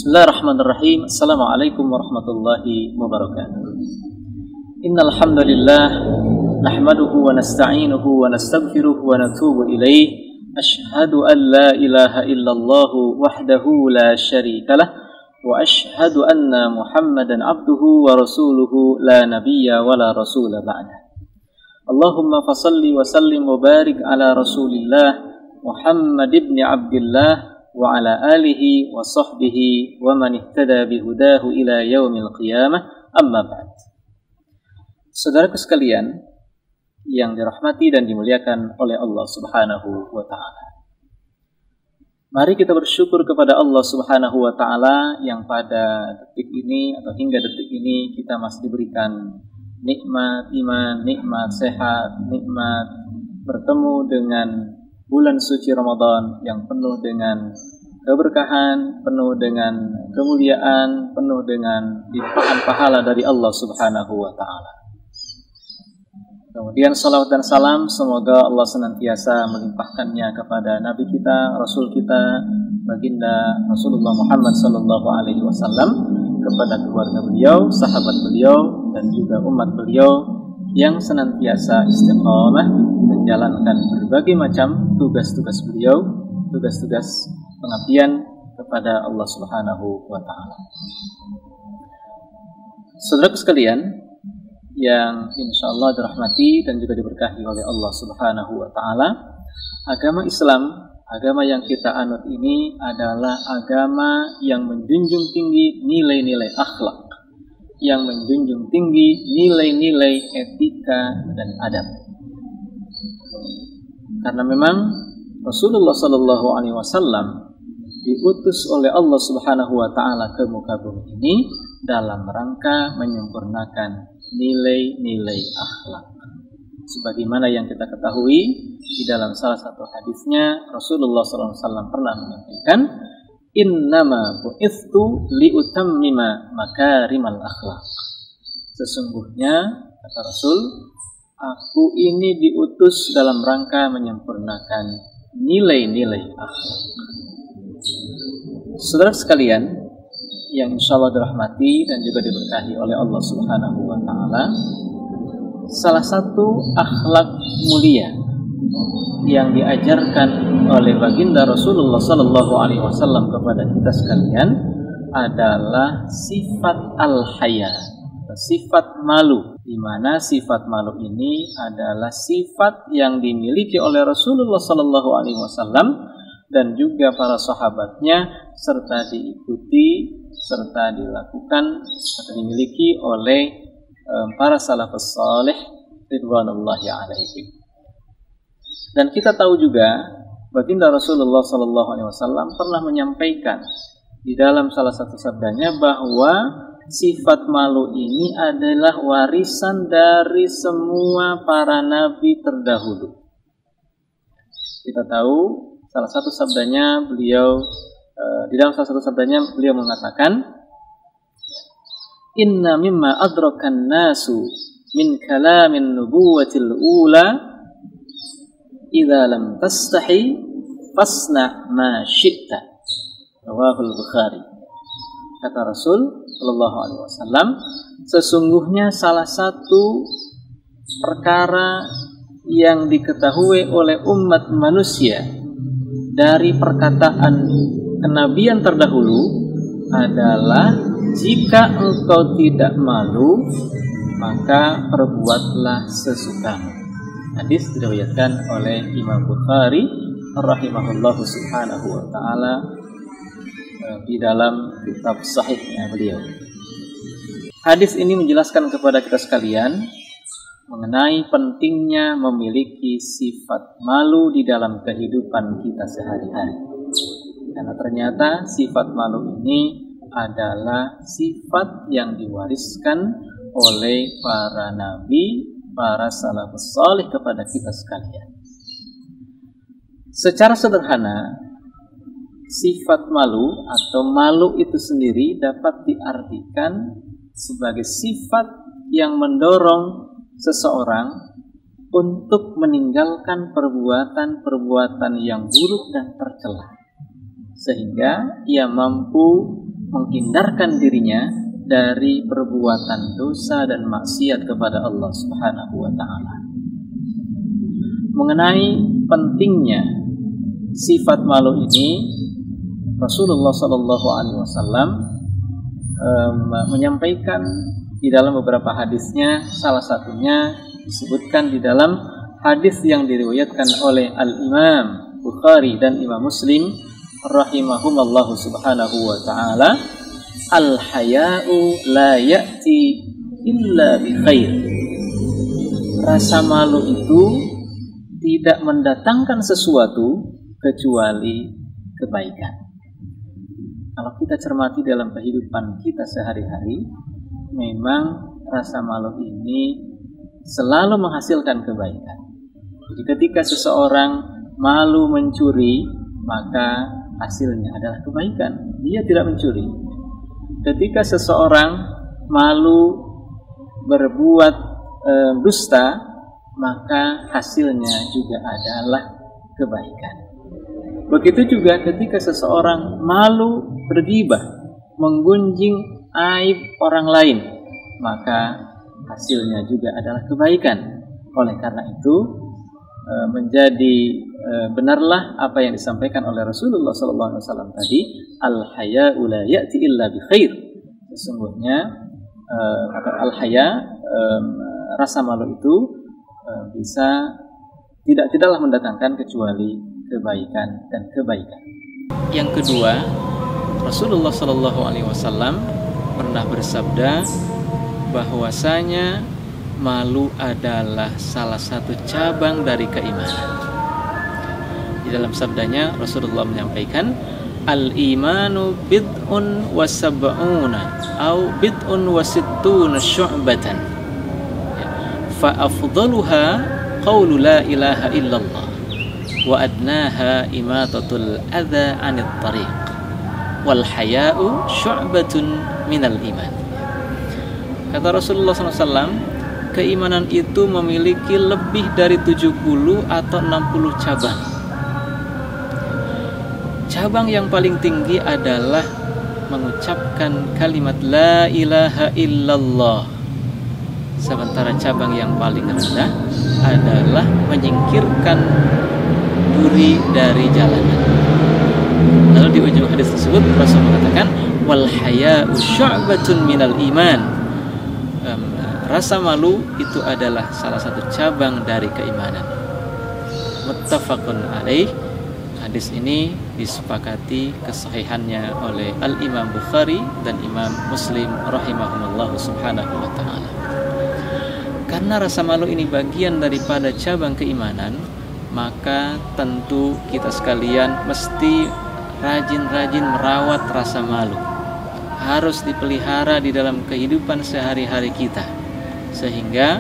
Bismillahirrahmanirrahim. Assalamualaikum warahmatullahi wabarakatuh. Innal hamdalillah nahmaduhu wa nasta'inuhu wa nastaghfiruhu wa natubu ilaih. Ashhadu an la ilaha illallah wahdahu la syarikalah wa ashhadu anna Muhammadan abduhu wa rasuluhu la nabiyya wa la rasula ba'dah. Allahumma fasalli wa sallim wa barik ala Rasulillah Muhammad ibn Abdullah wa ala alihi wa sahbihi wa man ihtada bihudahu ila yaumil qiyamah, amma ba'd. Saudaraku sekalian yang dirahmati dan dimuliakan oleh Allah Subhanahu wa taala. Mari kita bersyukur kepada Allah Subhanahu wa taala yang pada detik ini atau hingga detik ini kita masih diberikan nikmat iman, nikmat sehat, nikmat bertemu dengan bulan suci Ramadan yang penuh dengan keberkahan, penuh dengan kemuliaan, penuh dengan limpahan pahala dari Allah Subhanahu wa taala. Kemudian salawat dan salam semoga Allah senantiasa melimpahkannya kepada Nabi kita, Rasul kita, baginda Rasulullah Muhammad sallallahu alaihi wasallam, kepada keluarga beliau, sahabat beliau dan juga umat beliau yang senantiasa istiqamah menjalankan berbagai macam tugas-tugas beliau, tugas-tugas pengabdian kepada Allah Subhanahu wa taala. Saudara sekalian yang insyaallah dirahmati dan juga diberkahi oleh Allah Subhanahu wa taala, agama Islam, agama yang kita anut ini adalah agama yang menjunjung tinggi nilai-nilai akhlak, yang menjunjung tinggi nilai-nilai etika dan adab. Karena memang Rasulullah Sallallahu Alaihi Wasallam diutus oleh Allah Subhanahu Wa Taala ke muka bumi ini dalam rangka menyempurnakan nilai-nilai akhlak. Sebagaimana yang kita ketahui di dalam salah satu hadisnya Rasulullah Sallallahu Alaihi Wasallam pernah menyampaikan, Innama bu'ithtu liutammima makarimal akhlak. Sesungguhnya, kata Rasul, aku ini diutus dalam rangka menyempurnakan nilai-nilai akhlak. Saudara sekalian yang insyaallah dirahmati dan juga diberkahi oleh Allah Subhanahu wa taala, salah satu akhlak mulia yang diajarkan oleh baginda Rasulullah Sallallahu Alaihi Wasallam kepada kita sekalian adalah sifat al-haya, sifat malu, di mana sifat malu ini adalah sifat yang dimiliki oleh Rasulullah Sallallahu Alaihi Wasallam dan juga para sahabatnya, serta diikuti serta dilakukan serta dimiliki oleh para salafus salih ridwanullahi alaihim. Dan kita tahu juga baginda Rasulullah Sallallahu Alaihi Wasallam pernah menyampaikan di dalam salah satu sabdanya bahwa sifat malu ini adalah warisan dari semua para nabi terdahulu. Kita tahu salah satu sabdanya beliau di dalam salah satu sabdanya beliau mengatakan, Inna mimma adrakan nasu min kalamin nubuwatil ula idza lam tastahi fasna ma syi'ta. Rawahul Bukhari. Kata Rasul sallallahu alaihi wasallam, sesungguhnya salah satu perkara yang diketahui oleh umat manusia dari perkataan kenabian terdahulu adalah jika engkau tidak malu maka perbuatlah sesukamu. Hadis diriwayatkan oleh Imam Bukhari rahimahullahu subhanahu wa ta'ala di dalam kitab sahihnya beliau. Hadis ini menjelaskan kepada kita sekalian mengenai pentingnya memiliki sifat malu di dalam kehidupan kita sehari-hari. Karena ternyata sifat malu ini adalah sifat yang diwariskan oleh para nabi, para salafus salih kepada kita sekalian. Secara sederhana, sifat malu atau malu itu sendiri dapat diartikan sebagai sifat yang mendorong seseorang untuk meninggalkan perbuatan-perbuatan yang buruk dan tercela, sehingga ia mampu menghindarkan dirinya dari perbuatan dosa dan maksiat kepada Allah Subhanahu wa taala. Mengenai pentingnya sifat malu ini, Rasulullah sallallahu alaihi wasallam menyampaikan di dalam beberapa hadisnya, salah satunya disebutkan di dalam hadis yang diriwayatkan oleh Al-Imam Bukhari dan Imam Muslim rahimahumallahu subhanahu wa ta'ala, al-haya'u la ya'ti illa bi khair. Rasa malu itu tidak mendatangkan sesuatu kecuali kebaikan. Kalau kita cermati dalam kehidupan kita sehari-hari, memang rasa malu ini selalu menghasilkan kebaikan. Jadi ketika seseorang malu mencuri, maka hasilnya adalah kebaikan. Dia tidak mencuri. Ketika seseorang malu berbuat dusta, maka hasilnya juga adalah kebaikan. Begitu juga ketika seseorang malu bergibah, menggunjing aib orang lain, maka hasilnya juga adalah kebaikan. Oleh karena itu, menjadi benarlah apa yang disampaikan oleh Rasulullah SAW tadi, al-haya'u la ya'ti illa bi khair. Sesungguhnya al-haya, rasa malu itu tidaklah mendatangkan kecuali kebaikan dan kebaikan. Yang kedua, Rasulullah SAW pernah bersabda bahwasanya malu adalah salah satu cabang dari keimanan. Di dalam sabdanya Rasulullah menyampaikan, al-imanu bid'un wa sab'una au bid'un wa sittuna syu'batan, fa afdaluha qawlu la ilaha illallah wa adnaha imatatul adha 'anit tariq wal haya'u syu'batun minal iman. Kata Rasulullah SAW, keimanan itu memiliki lebih dari 70 atau 60 cabang. Cabang yang paling tinggi adalah mengucapkan kalimat la ilaha illallah. Sementara cabang yang paling rendah adalah menyingkirkan duri dari jalanan. Lalu di ujung hadis tersebut Rasul mengatakan, wal haya'u syu'batun minal iman. Rasa malu itu adalah salah satu cabang dari keimanan. Muttafaqun alaih. Hadis ini disepakati kesahihannya oleh Al-Imam Bukhari dan Imam Muslim rahimahumullah subhanahu wa ta'ala. Karena rasa malu ini bagian daripada cabang keimanan, maka tentu kita sekalian mesti rajin-rajin merawat rasa malu. Harus dipelihara di dalam kehidupan sehari-hari kita, sehingga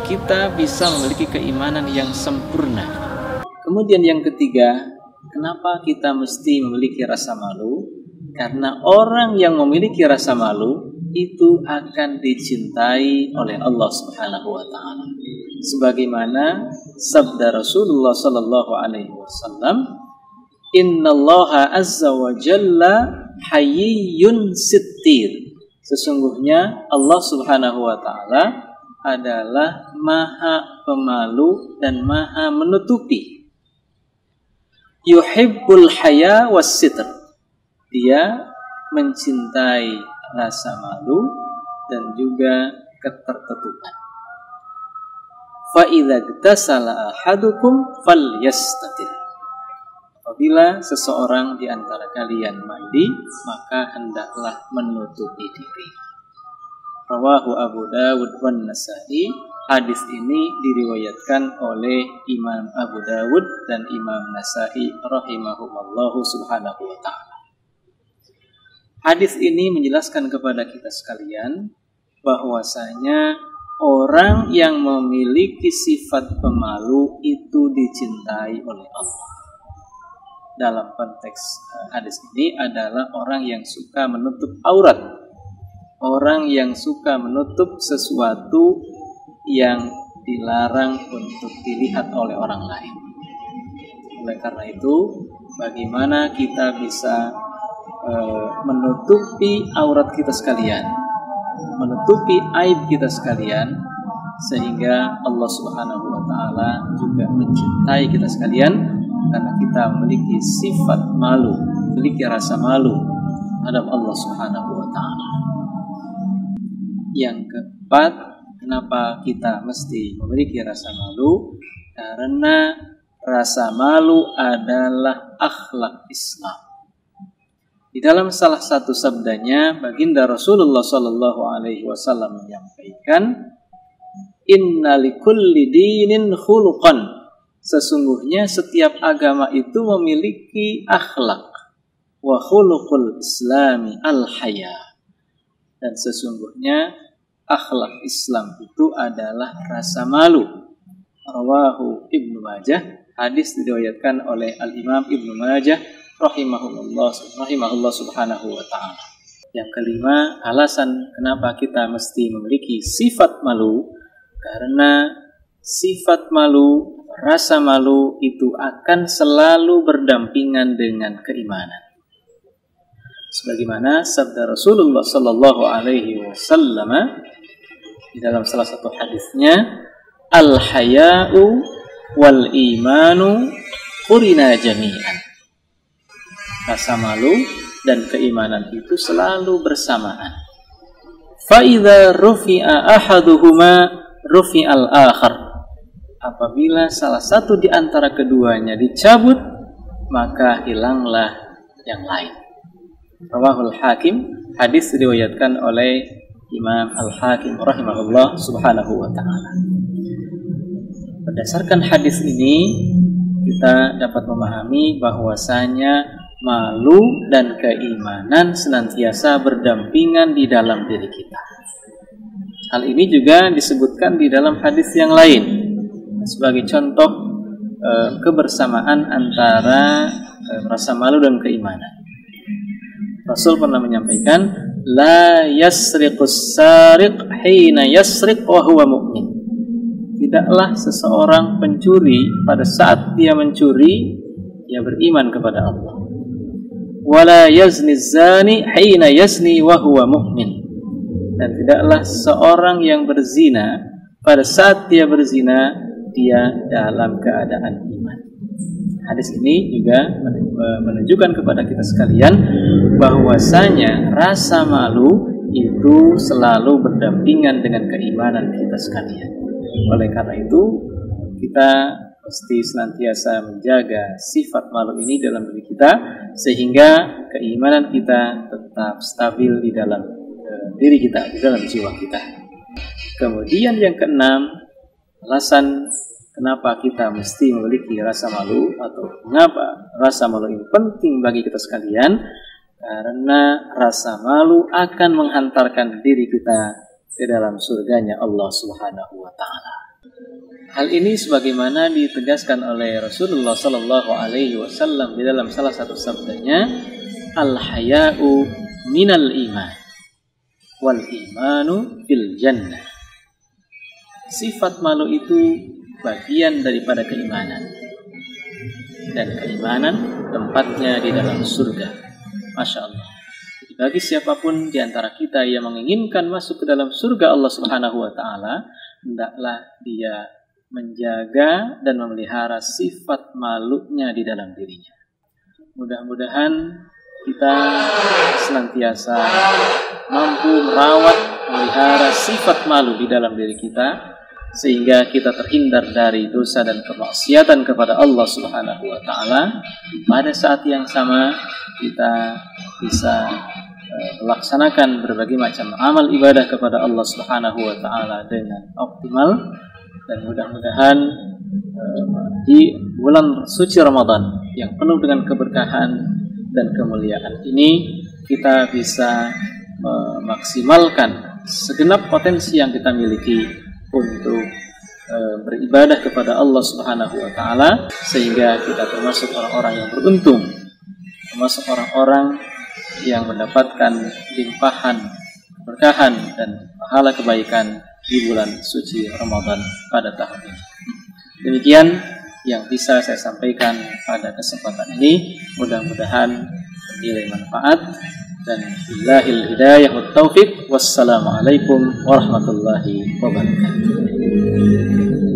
kita bisa memiliki keimanan yang sempurna. Kemudian yang ketiga, kenapa kita mesti memiliki rasa malu? Karena orang yang memiliki rasa malu itu akan dicintai oleh Allah Subhanahu wa taala. Sebagaimana sabda Rasulullah sallallahu alaihi wasallam, innallaha azza wa jalla hayyun sittir. Sesungguhnya Allah Subhanahu wa taala adalah Maha Pemalu dan Maha Menutupi. Yuhibbul haya was sitr. Dia mencintai rasa malu dan juga ketertutupan. Fa idza gtasala ahadukum falyastatir. Apabila seseorang di antara kalian mandi, maka hendaklah menutupi diri. Rawahu Abu Dawud wan Nasa'i. Hadis ini diriwayatkan oleh Imam Abu Dawud dan Imam Nasa'i rahimahumallahu subhanahu wa ta'ala. Hadis ini menjelaskan kepada kita sekalian bahwasanya orang yang memiliki sifat pemalu itu dicintai oleh Allah. Dalam konteks hadis ini adalah orang yang suka menutup aurat, orang yang suka menutup sesuatu yang dilarang untuk dilihat oleh orang lain. Oleh karena itu, bagaimana kita bisa menutupi aurat kita sekalian, menutupi aib kita sekalian, sehingga Allah Subhanahu wa Ta'ala juga mencintai kita sekalian karena kita memiliki sifat malu, memiliki rasa malu terhadap Allah Subhanahu wa Ta'ala. Yang keempat, kenapa kita mesti memiliki rasa malu? Karena rasa malu adalah akhlak Islam. Di dalam salah satu sabdanya, baginda Rasulullah SAW menyampaikan, Inna likulli dinin khuluqan. Sesungguhnya setiap agama itu memiliki akhlak. Wa khuluqul islami al-haya. Dan sesungguhnya akhlak Islam itu adalah rasa malu. Rawahu Ibnu Majah. Hadis diriwayatkan oleh Al-Imam Ibnu Majah rahimahullah subhanahu wa ta'ala. Yang kelima, alasan kenapa kita mesti memiliki sifat malu, karena sifat malu, rasa malu itu akan selalu berdampingan dengan keimanan. Sebagaimana sabda Rasulullah sallallahu alaihi wasallam di dalam salah satu hadisnya, al-haya'u wal imanu qurina jami'an. Rasa malu dan keimanan itu selalu bersamaan. Fa idza rufi'a ahaduhuma rufi'al akhar. Apabila salah satu di antara keduanya dicabut, maka hilanglah yang lain. Rawahul Hakim, hadis diriwayatkan oleh Imam Al-Hakim rahimahullah subhanahu wa ta'ala. Berdasarkan hadis ini, kita dapat memahami bahwasanya malu dan keimanan senantiasa berdampingan di dalam diri kita. Hal ini juga disebutkan di dalam hadis yang lain sebagai contoh kebersamaan antara rasa malu dan keimanan. Rasul pernah menyampaikan, la yasriqus sariq hina yasriq wa huwa mu'min. Tidaklah seseorang pencuri pada saat dia mencuri, dia beriman kepada Allah. Wala yazni zani hina yazni wa huwa mu'min. Dan tidaklah seorang yang berzina pada saat dia berzina, dia dalam keadaan iman. Hadis ini juga menunjukkan kepada kita sekalian bahwasanya rasa malu itu selalu berdampingan dengan keimanan kita sekalian. Oleh karena itu, kita mesti senantiasa menjaga sifat malu ini dalam diri kita, sehingga keimanan kita tetap stabil di dalam diri kita, di dalam jiwa kita. Kemudian yang keenam, alasan kenapa kita mesti memiliki rasa malu, atau mengapa rasa malu ini penting bagi kita sekalian, karena rasa malu akan menghantarkan diri kita ke dalam surganya Allah Subhanahu wa ta'ala. Hal ini sebagaimana ditegaskan oleh Rasulullah sallallahu alaihi wasallam di dalam salah satu sabdanya, al-haya'u minal iman wal imanu fil jannah. Sifat malu itu bagian daripada keimanan, dan keimanan tempatnya di dalam surga. Masya Allah. Bagi siapapun di antara kita yang menginginkan masuk ke dalam surga Allah Subhanahu wa ta'ala, hendaklah dia menjaga dan memelihara sifat malunya di dalam dirinya. Mudah-mudahan kita senantiasa mampu merawat, memelihara sifat malu di dalam diri kita, sehingga kita terhindar dari dosa dan kemaksiatan kepada Allah Subhanahu wa ta'ala. Pada saat yang sama kita bisa melaksanakan berbagai macam amal ibadah kepada Allah Subhanahu wa ta'ala dengan optimal, dan mudah-mudahan di bulan suci Ramadan yang penuh dengan keberkahan dan kemuliaan ini kita bisa memaksimalkan segenap potensi yang kita miliki untuk beribadah kepada Allah Subhanahu wa ta'ala, sehingga kita termasuk orang-orang yang beruntung, termasuk orang-orang yang mendapatkan limpahan keberkahan dan pahala kebaikan di bulan suci Ramadan pada tahun ini. Demikian yang bisa saya sampaikan pada kesempatan ini. Mudah-mudahan bernilai manfaat. Dan billahil hidayah wat taufik. Wassalamualaikum warahmatullahi wabarakatuh.